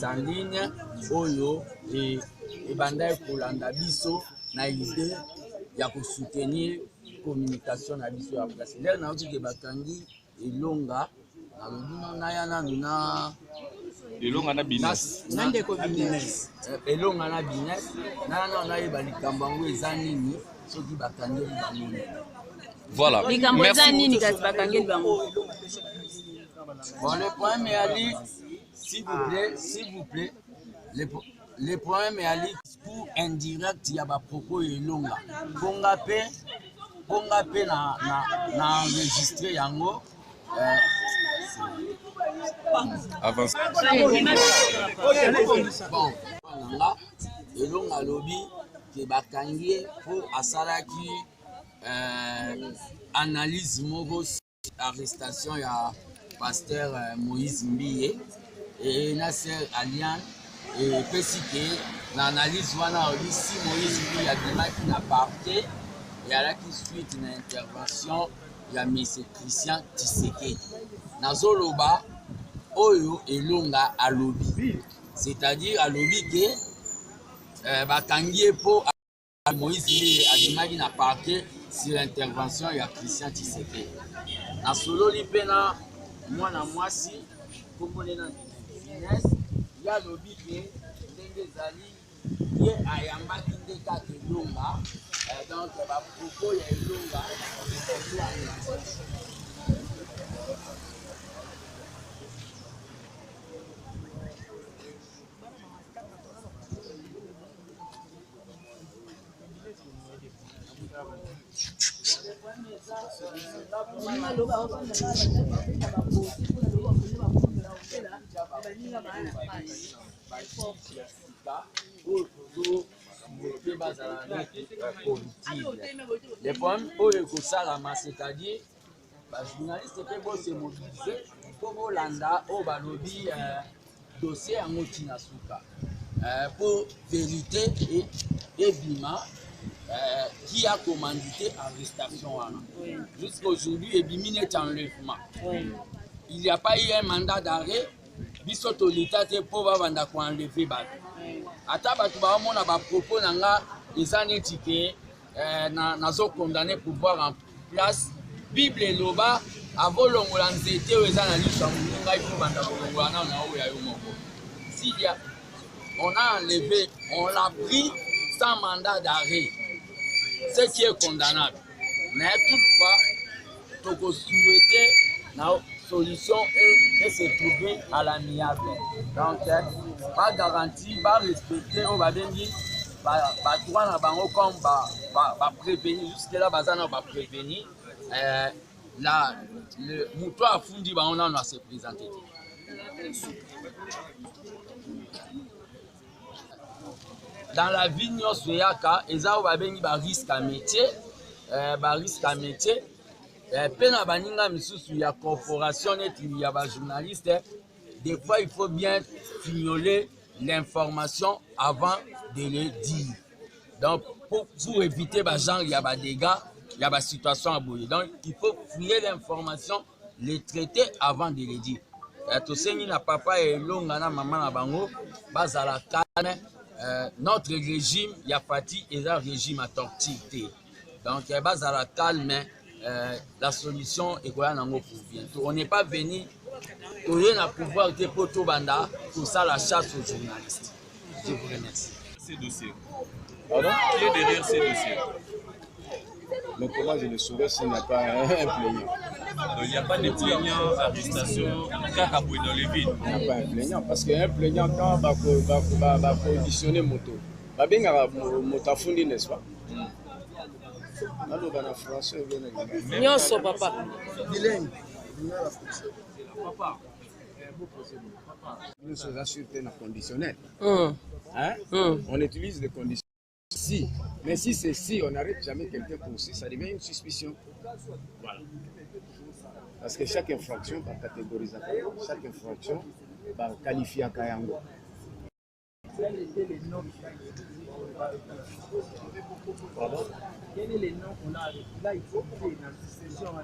en ligne oyo et banda kolanda biso na idée ya ko soutenir communication na biso ya place. Là na oki ke bakangi elonga na lobino na yana na elonga na business nande ko business elonga na business na yeba likambo ngo eza nini soki bakangi bango. Voilà. Bon, le problème est allé, s'il vous plaît, le problème est allé pour indirect, il y a des propos et longs. Ponga pe na enregistré yango. Avance. Bon, elonga lobby ke bakangi pour asalaki analyse moko arrestation ya pasteur Moïse Mbiye et Nasser Alian et pesike na analyse wana si Moïse Mbiye adimaki na parquet et alaki suite na intervention ya monsieur Christian Tshisekedi nazoloba oyo elonga alobi, c'est-à-dire alobi ke bakangi po Moïse Mbiye adimaki na parquet sur l'intervention ya Christian Tshisekedi na sololi pena mwana mwasi komone na business ya lobi ke ndenge ezali ye ayambaki nde kaka elonga donc bapropos ya elonga les problèmes oyo kosalama, c'est-à-dire bajournaliste pe bose mobilize po bolanda oyo balobi dossier yango ntina suka po vérité ebima qui a commandité arrestation wana jusqu'à aujourd'hui ebimi neti enlèvement. Il n'y a pas eu un mandat d'arrêt biso tolita te po babanda ko enlever bato ata bato baomona bapropos na nga eza neti ke nazokondamne pouvoir en place. Bible eloba avolongola nzete oyo eza na liso ya moninga ipo banda kolongola na oyo ya yo moko. S'il y a on a enlevé, on l'a pris sans mandat d'arrêt, ce qui est condamnable. Mais toutefois, il faut souhaiter la solution et se trouver à l'amiable. Donc, pas garantie, pas respecter, on va bien dire, comme prévenir, jusque-là, on va prévenir. Le mouton a fondi, on a se présenter. Dans la vie, nous avons un risque à métier. Pena baninga misusu ya corporation il y a des journalistes. Des fois, il faut bien fignoler l'information avant de le dire. Donc, pour éviter les gens, il y a des dégâts, il y a des situations à bouillir. Donc, il faut fouiller l'information, les traiter avant de le dire. Papa et l'ongana maman na bango, bazala calme. Notre régime, il y a parti et un régime à torture. Donc, il y a la calme, la solution est quoi pour bientôt. On n'est pas venu pour pouvoir de poto banda pour ça la chasse aux journalistes. Je vous remercie. Ces dossiers. Pardon? Qui est derrière ces dossiers? Mais comment je le saurais s'il n'y a pas un plaignant? Il n'y a pas de plaignant, arrestation, caraboué dans les villes. Il n'y a pas un plaignant, parce qu'un plaignant, quand on va conditionner moto, va bien moto fondé, n'est-ce pas? Alors, en français, Nyonso, papa. Bilingue. Papa. Nous sommes assurés dans conditionnel. On utilise des conditions. Si, mais si c'est si, on n'arrête jamais quelqu'un pour si, ça devient une suspicion. Voilà. Parce que chaque infraction va catégoriser, chaque infraction va qualifier à Kayango. Quel est le nom qu'on a avec là, il faut que dans cette session, on a